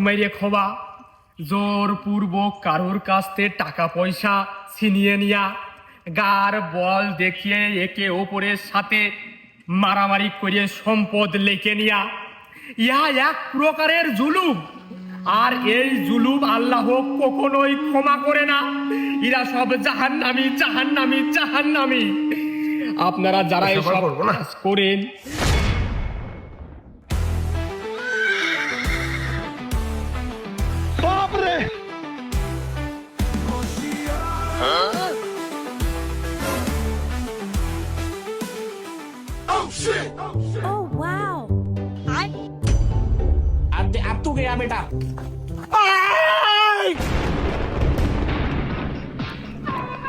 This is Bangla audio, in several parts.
মেরে খোবা, জোরপূর্বক কারোর কাছ থেকে টাকা পয়সা ছিনিয়ে নিয়া, গার বল দেখিয়ে একে অপরের সাথে মারামারি করে সম্পদ লেখে নিয়া, ইহা এক প্রকারের জুলুম। আর এই জুলুম আল্লাহ কখনোই ক্ষমা করে না। এরা সব জাহান্নামী, জাহান্নামী, জাহান্নামী। আপনারা যারা এসব কাজ করেন, Oh wow! अब तू गया बेटा।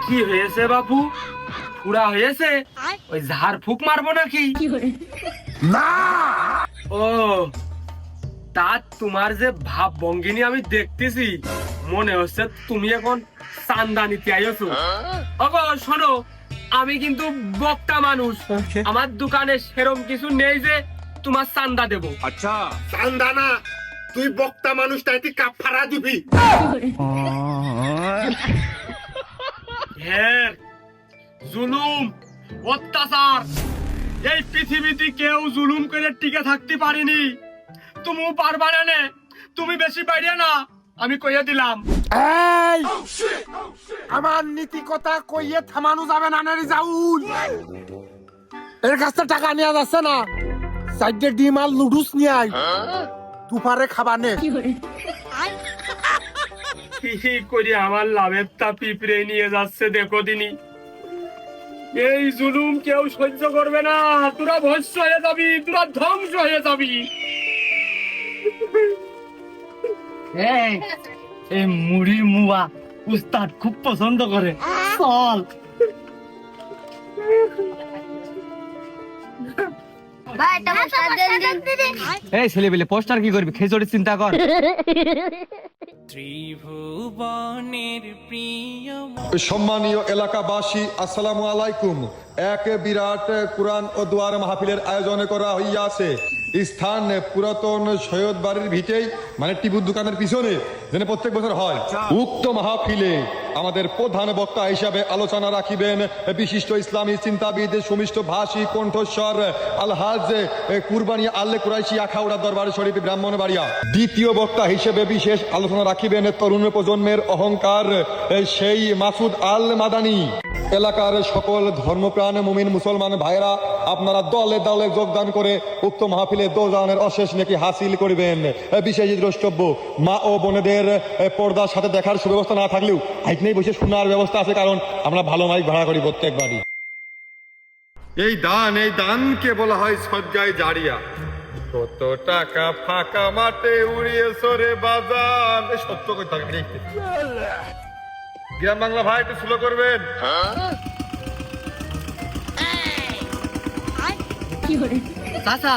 কি হয়েছে বাবু? পুরা হয়েছে? ওই ঝাড় ফুক মারবো নাকি? না, ও, তা তোমার যে ভাব ভঙ্গিনী আমি দেখতেছি, মনে হচ্ছে তুমি এখন চান্দা নিতে আইছো। ওগো শোনো, আমি কিন্তু বক্তা মানুষ, আমার দোকানে সেরম কিছু নেই যে তোমার চান্দা দেবো। আচ্ছা চান্দা না, তুই বক্তা মানুষ, তাই তুই কাফারা দিবি। হ্যাঁ, জুলুম, অত্যাচার, এই পৃথিবীতে কেউ জুলুম করে টিকে থাকতে পারেনি। তুমিও পারবা না নে, তুমি বেশি বাইরে না, আমি কইয়া দিলাম। এই আমার নীতি কথা কইয়ে থামানো যাবে না রে যাউল। এর কাছে টাকা নিয়ে যাচ্ছে না, সাইডে ডিম আর লুডুস নিয়ে আই, দুপারে খাবানে। কি করে আমার লাভের তা পিঁপড়ে নিয়ে যাচ্ছে দেখো দিনি। এই জুলুম কেউ সহ্য করবে না, তোরা ভস্য হয়ে যাবি, তোরা ধ্বংস হয়ে যাবি। এই মুড়ি মুয়া উস্তাদ খুব পছন্দ করে, চল। এই ছেলেবেলে পোস্টার কি করবি? খেজুরি চিন্তা কর। ত্রিভুবনের প্রিয় সম্মানীয় এলাকাবাসী, আসসালামু আলাইকুম। এক বিরাট কুরআন ও দোয়ার মাহফিলের আয়োজন করা হইয়াছে। স্থান পুরাতন সৈয়দ বাড়ির ভিটেই, মানে টিপুর দোকানের পিছনে, যেন প্রত্যেক বছর হয়। উক্ত মাহফিলে আমাদের প্রধান বক্তা হিসাবে আলোচনা রাখিবেন বিশিষ্ট ইসলামী চিন্তাবিদ, সুমিষ্ট ভাষী কণ্ঠস্বর আলহাজ কুরবানি আল্লে কুরাইশি আখাউড়া দরবার শরীফ ব্রাহ্মণবাড়িয়া। দ্বিতীয় বক্তা হিসেবে বিশেষ আলোচনা রাখিবেন তরুণ প্রজন্মের অহংকার সেই মাসুদ আল মাদানী। এলাকার সকল ধর্মপ্রাণ মুমিন মুসলমান ভাইরা, আপনারা দলে দলে যোগদান করে উক্ত মাহফিলে দোজানের অশেষ নেকি হাসিল করিবেন। বিশেষ দ্রষ্টব্য, মা ও বোনেদের পর্দার সাথে দেখার সুব্যবস্থা না থাকলেও আইকনেই বসে শোনার ব্যবস্থা আছে, কারণ আমরা ভালো মাইক ভাড়া করি প্রত্যেকবারই। এই দানকে বলা হয় সজ্জায় জারিয়া। কত টাকা ফাঁকা মাঠে উড়িয়েছো রে বাজান। সত্য কথা দেখতে গ্রাম বাংলা ভাই একটু স্লো করবেন। চাচা,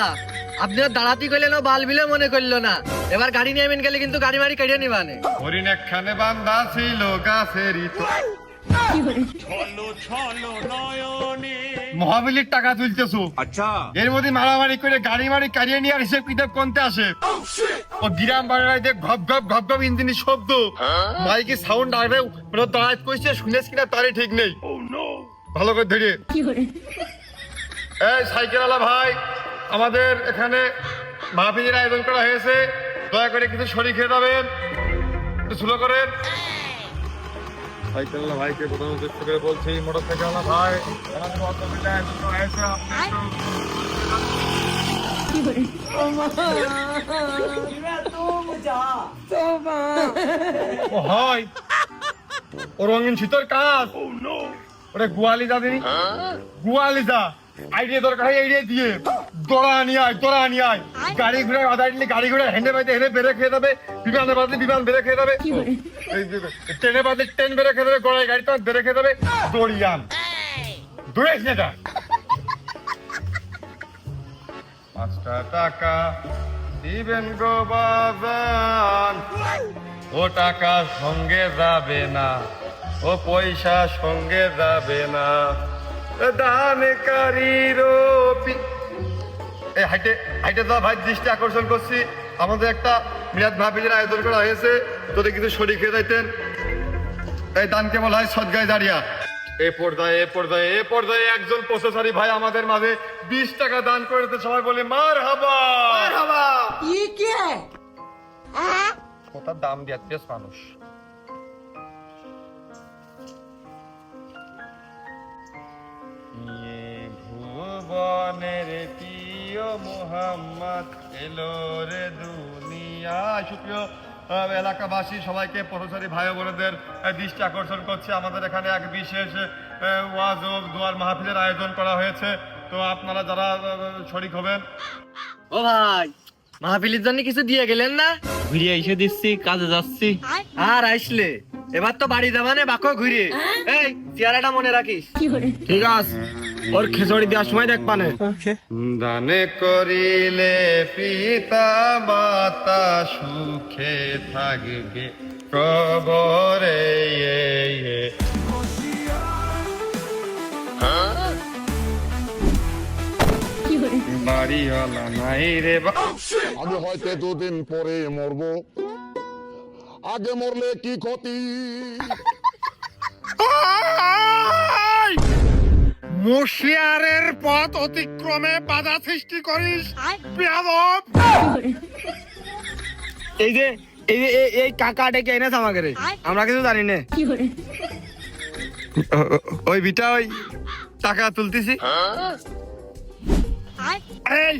আপনিও দাঁড়াতি করলেন, বাল বিলে মনে করলো না। এবার গাড়ি নিয়ে গেলে কিন্তু গাড়ি মারি কেটে নিবানে। হরিণ একখানে বান্ধা ছিল গাছেরই তো। মহাবলীর টাকা তুলতেছো, আচ্ছা এর মধ্যে মারামারি করে গাড়ি মারি কারিয়ে নিয়ে আর হিসেব কিতাব কোনতে আসে। ও গ্রাম বাংলায় দেখ ঘপ ঘপ ঘপ ঘপ ইঞ্জিনের শব্দ, মাইকে সাউন্ড আসবে, দাঁড়াত কইছে শুনেছ কিনা তারই ঠিক নেই। ভালো করে ধরে এই সাইকেলওয়ালা ভাই, আমাদের এখানে মাহফিলের আয়োজন করা হয়েছে, দয়া করে কিছু শরীর খেয়ে যাবেন, একটু স্লো করেন। সাইকেলওয়ালা ভাইকে প্রথম উদ্দেশ্য করে বলছি, মোটর সাইকেলওয়ালা ভাই, আমাদের অটোমেটিক আয়োজন করা হয়েছে, আপনি ও হয় ও রঙিন শীতর কাজ, ওরে গোয়ালি যা দিনি, গোয়ালি যা আইডিয়া দরকার হয়, আইডিয়া দিয়ে দড়া নিয়ে আয়, দড়া নিয়ে আয়। গাড়ি ঘোড়া আধা দিলে গাড়ি ঘোড়া হেঁটে বাজে হেঁটে বেড়ে খেয়ে যাবে, বিমানে বাজলে বিমান বেড়ে খেয়ে যাবে, ট্রেনে বাজলে ট্রেন বেড়ে খেয়ে যাবে, গড়াই গাড়ি তো বেড়ে খেয়ে যাবে। দড়িয়ান দৌড়েছ না, 5টা টাকা দিবেন গো বাজান, ও টাকা সঙ্গে যাবে না, ও পয়সা সঙ্গে যাবে না, দানকারীর হাইটে হাইটে যা ভাই দৃষ্টি আকর্ষণ করছি, আমাদের একটা মিলাদ মাহফিলের আয়োজন করা হয়েছে, যদি কিছু শরীক হয়ে যাইতেন। এই দানকে বলা হয় সদগায়ে জারিয়া। এ পর্যায়ে একজন প্রসেসরি ভাই আমাদের মাঝে 20 টাকা দান করেছে। সবাই বলে মারহাবা। ये क्या है কোথার দাম দিচ্ছে মানুষ। ভুবনের প্রিয় মোহাম্মদ এলো রে দুনিয়া। সুপ্রিয় এলাকাবাসী, সবাইকে প্রফেসরি ভাই বোনদের দৃষ্টি আকর্ষণ করছে, আমাদের এখানে এক বিশেষ ওয়াজ ও দোয়ার মাহফিলের আয়োজন করা হয়েছে। তো আপনারা যারা শরীক হবেন। ও ভাই, মাহফিলের জন্য কিছু দিয়ে গেলেন না? ঘুরে এসে দিচ্ছি, কাজে যাচ্ছি। আর আসলে এবার তো বাড়ি যাবানে বাকো ঘুরে। এই চেহারাটা মনে রাখিস। ঠিক আছে, ওর খিচুড়ি দেওয়ার সময় দেখ পানে। দানে করিলে পিতা মাতা সুখে থাকবে কবরে। বাড়িওয়ালা নাই রে আগে হয়তো দুদিন পরে মরবো, আগে মরলে কি ক্ষতি? মুশিয়ারের পথ অতিক্রমে বাধা সৃষ্টি করিস বেয়াদব। এই যে এই কাকা ডেকে এনেছে আমাকে রে, আমরা কিছু জানি না। ওই বিটা ওই টাকা তুলতেছি। এই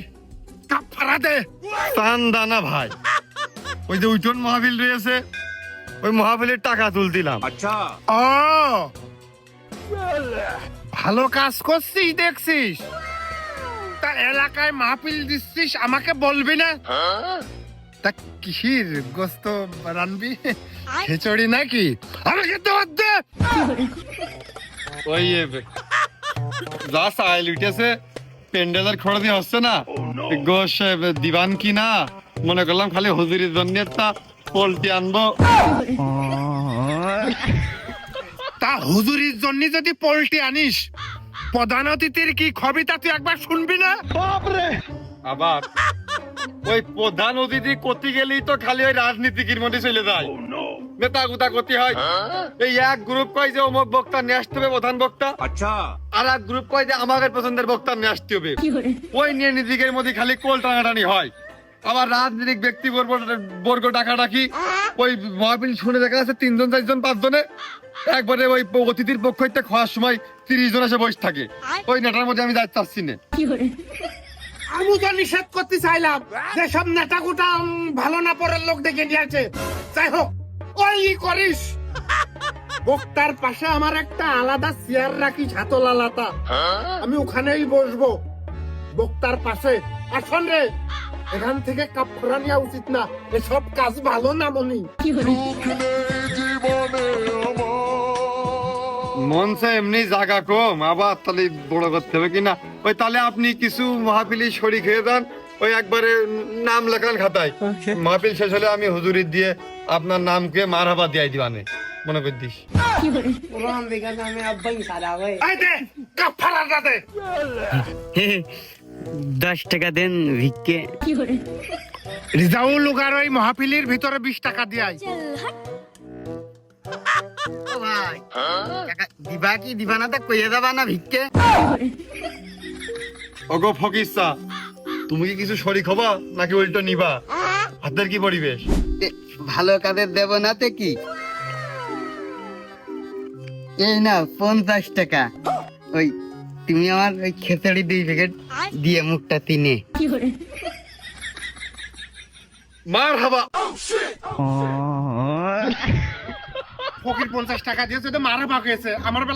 কাফারা দে। চান্দানা ভাই, ওই যে উঠোন মাহফিল রয়েছে, ওই মাহফিলের টাকা তুলতিলাম। ও ভালো কাজ করছিস দেখছিস। তা এলাকায় মাহফিল দিচ্ছিস, আমাকে বলবি না? তা কিসির গোস্ত রানবি? খিচুড়ি নাকি? আমাকে দাওয়াত দে। ওই যা সাইল উঠেছে, প্যান্ডেলের খড় দিয়ে হচ্ছে না, গোশ দিবান কি না, মনে করলাম খালি হুজুরির জন্য একটা পোল্ট্রি আনবো। তা হুজুরির জন্য যদি পোল্ট্রি আনিস, প্রধান অতিথির কি খবিতা তুই একবার শুনবি না? আবার ওই প্রধান অতিথি করতে গেলেই তো খালি ওই রাজনীতির মধ্যে চলে যায়, নেতা গুতা করতে হয়। এই এক গ্রুপ কয় যে অমুক বক্তা নিয়ে আসতে হবে প্রধান বক্তা, আচ্ছা, আর এক গ্রুপ কয় যে আমাদের পছন্দের বক্তা নিয়ে আসতে হবে। ওই নিয়ে নিজেদের মধ্যে খালি কোল টানাটানি হয়। আবার রাজনৈতিক ব্যক্তি বর্গ ডাকাডাকি, ওই মাহফিল শুনে দেখা যাচ্ছে 3 জন 4 জন 5 জনে একবারে ওই অতিথির পক্ষ হইতে খাওয়ার সময় 30 জন এসে বসে থাকে। ওই নেটার মধ্যে আমি যাইতে চাচ্ছি না। আমি তো নিষেধ করতে চাইলাম, যেসব নেতা গোটা ভালো না পড়ার লোক ডেকে নিয়ে আছে। যাই হোক, ওই করিস। বক্তার পাশে আমার একটা আলাদা চেয়ার রাখিস, হাতল আলাদা, আমি ওখানেই বসবো বক্তার পাশে। আসন রে, এখান থেকে কাপড়া নেওয়া উচিত না, এসব কাজ ভালো না মনি। সুখ নেই জীবনে আমার। মনসে এমনি জায়গা কম, আবার তাহলে বড় করতে হবে কিনা। ওই তাহলে আপনি কিছু মাহফিলি শরীক হয়ে যান, ওই একবারে নাম লেখান খাতায়। মাহফিল শেষ হলে আমি হুজুরি দিয়ে আপনার নামকে মারহাবা দিয়ে দিবানে, মনে করে দিস। এই দে, কাপড়াটা দে। 10 টাকা দেন ভিক্ষে। রিজাউল লোকার ওই মাহফিলের ভিতরে 20 টাকা দিয়াই। ও ভাই, টাকা দিবা কি দিবা না তা কইয়া যাবা না ভিক্ষে? ওগো ফকিসা, তুমি কি কিছু শরীক হবা নাকি উল্টো নিবা? হাতের কি পরিবেশ? ভালো কাজের দেব না তে কি? এই না 50 টাকা। ওই তুমি আমার ওই খিচুড়ি 2 প্যাকেট দিয়ে মুখটা তিনে। মারহাবা। ফকির 50 টাকা দিয়েছে, মারা ভাগ হয়েছে আমার বেলা।